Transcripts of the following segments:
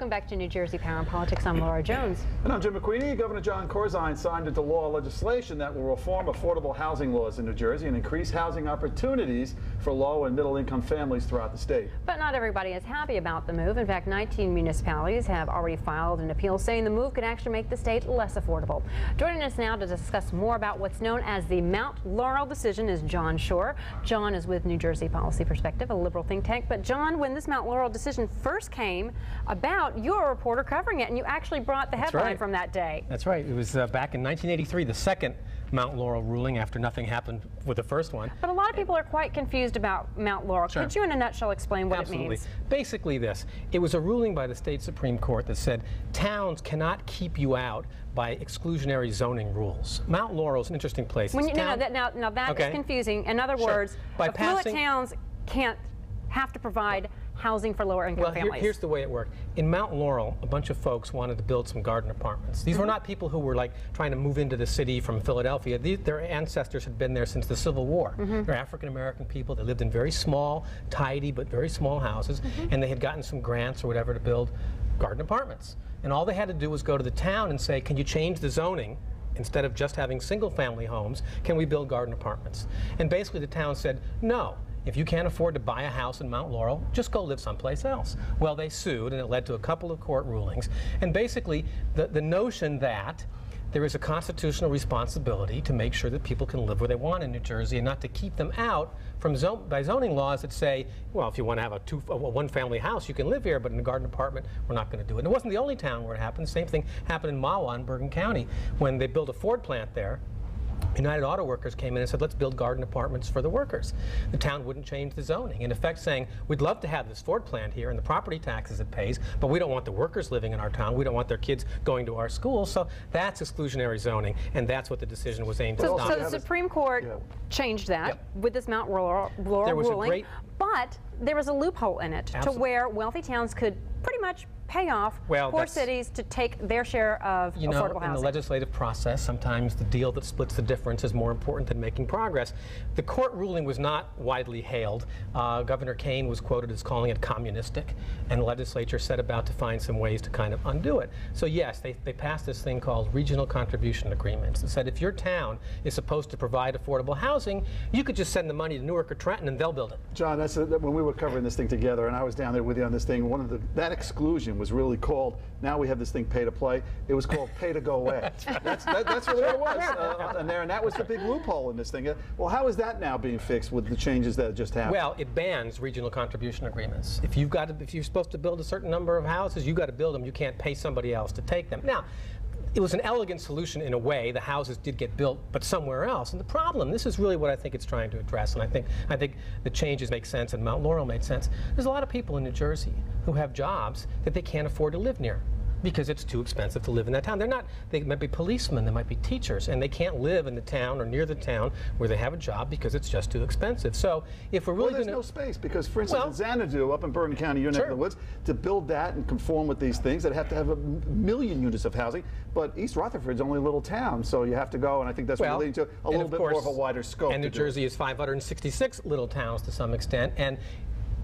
Welcome back to New Jersey Power and Politics. I'm Laura Jones. And I'm Jim McQueenie. Governor Jon Shure signed into law legislation that will reform affordable housing laws in New Jersey and increase housing opportunities for low and middle income families throughout the state. But not everybody is happy about the move. In fact, 19 municipalities have already filed an appeal saying the move could actually make the state less affordable. Joining us now to discuss more about what's known as the Mount Laurel decision is Jon Shure. Jon is with New Jersey Policy Perspective, a liberal think tank. But Jon, when this Mount Laurel decision first came about, you were a reporter covering it, and you actually brought the headline from that day. That's right. It was back in 1983, the second Mount Laurel ruling after nothing happened with the first one. But a lot of people are quite confused about Mount Laurel. Sure. Could you in a nutshell explain what it means? Basically this. It was a ruling by the state Supreme Court that said towns cannot keep you out by exclusionary zoning rules. Mount Laurel is an interesting place. When you, now that is confusing. In other words, affluent towns can't have to provide housing for lower income families. Here's the way it worked. In Mount Laurel, a bunch of folks wanted to build some garden apartments. These were not people who were like trying to move into the city from Philadelphia. Their ancestors had been there since the Civil War. They're African American people. They lived in very small, tidy, but very small houses, and they had gotten some grants or whatever to build garden apartments. And all they had to do was go to the town and say, can you change the zoning? Instead of just having single-family homes, can we build garden apartments? And basically the town said, no. If you can't afford to buy a house in Mount Laurel, just go live someplace else. Well, they sued, and it led to a couple of court rulings. And basically, the notion that there is a constitutional responsibility to make sure that people can live where they want in New Jersey and not to keep them out from by zoning laws that say, well, if you want to have a one-family house, you can live here, but in a garden apartment, we're not going to do it. And it wasn't the only town where it happened. The same thing happened in Mahwah in Bergen County. When they built a Ford plant there, United Auto Workers came in and said, let's build garden apartments for the workers. The town wouldn't change the zoning, in effect saying, we'd love to have this Ford plant here and the property taxes it pays, but we don't want the workers living in our town. We don't want their kids going to our schools. So that's exclusionary zoning, and that's what the decision was aimed to stop. So the Supreme Court changed that with this Mount Laurel ruling, but there was a loophole in it to where wealthy towns could pretty much pay off poor cities to take their share of affordable housing. In the legislative process, sometimes the deal that splits the difference is more important than making progress. The court ruling was not widely hailed. Governor Kane was quoted as calling it communistic, and the legislature set about to find some ways to kind of undo it. So yes, they passed this thing called regional contribution agreements that said if your town is supposed to provide affordable housing, you could just send the money to Newark or Trenton and they'll build it. John, that's when we were covering this thing together, and I was down there with you on this thing, that exclusion was really called, now we have this thing pay to play, it was called pay to go away. That's really what it was. And that was the big loophole in this thing. Well, how is that now being fixed with the changes that just happened? Well, it bans regional contribution agreements. If you're supposed to build a certain number of houses, you've got to build them. You can't pay somebody else to take them. Now, it was an elegant solution in a way. The houses did get built, but somewhere else. And the problem, this is really what I think it's trying to address, and I think the changes make sense, and Mount Laurel made sense. There's a lot of people in New Jersey who have jobs that they can't afford to live near because it's too expensive to live in that town. They might be policemen, they might be teachers, and they can't live in the town or near the town where they have a job because it's just too expensive. So if we're really there's no space, because for instance, in Xanadu, up in Bergen County, your neck of the woods, to build that and conform with these things, that have to have 1 million units of housing, but East Rutherford's only a little town, so you have to go, and I think that's leading to a little bit more of a wider scope. And New Jersey is 566 little towns to some extent, and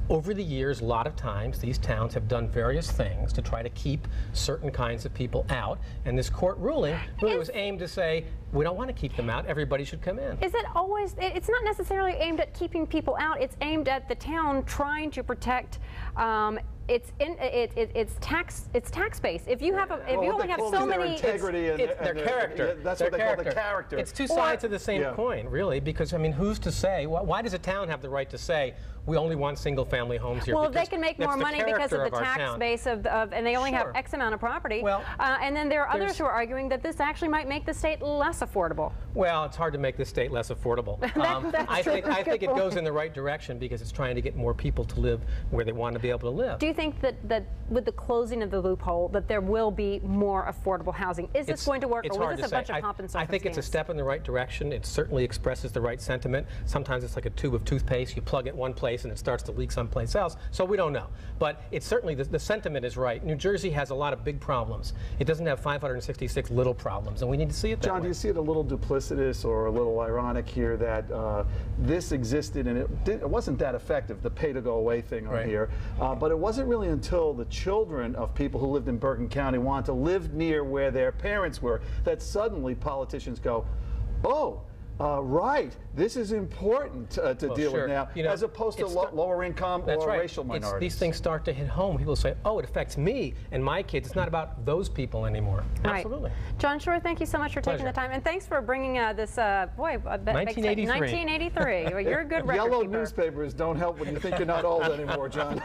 over the years, a lot of times, these towns have done various things to try to keep certain kinds of people out. And this court ruling really was aimed to say, we don't want to keep them out. Everybody should come in. Is it always? It's not necessarily aimed at keeping people out. It's aimed at the town trying to protect it's tax base. If you have you only have so many, integrity and their character. That's what they call the character. It's two sides of the same coin, really. Because I mean, who's to say? Why does a town have the right to say we only want single-family homes here? Well, they can make more money because of the tax base and they only have X amount of property. Well, and then there are others who are arguing that this actually might make the state less affordable. Well, it's hard to make the state less affordable. I think it goes in the right direction because it's trying to get more people to live where they want to be able to live. Do you think that with the closing of the loophole that there will be more affordable housing? Is this going to work, or is this a bunch of pomp and circumstance? I think it's a step in the right direction. It certainly expresses the right sentiment. Sometimes it's like a tube of toothpaste. You plug it one place and it starts to leak someplace else. So we don't know. But it's certainly, the sentiment is right. New Jersey has a lot of big problems. It doesn't have 566 little problems, and we need to see it that way. John, do you see it a little duplicitous or a little ironic here that this existed and it wasn't that effective, the pay-to-go-away thing on here, but it wasn't really until the children of people who lived in Bergen County wanted to live near where their parents were that suddenly politicians go, oh, right, this is important to deal with now, you know, as opposed to lower income or racial minorities. These things start to hit home. People say, oh, it affects me and my kids. It's not about those people anymore. Right. Absolutely. Jon Shure, thank you so much for taking the time. And thanks for bringing this, 1983. 1983. You're a good record Yellow keeper. newspapers don't help when you think you're not old anymore, John.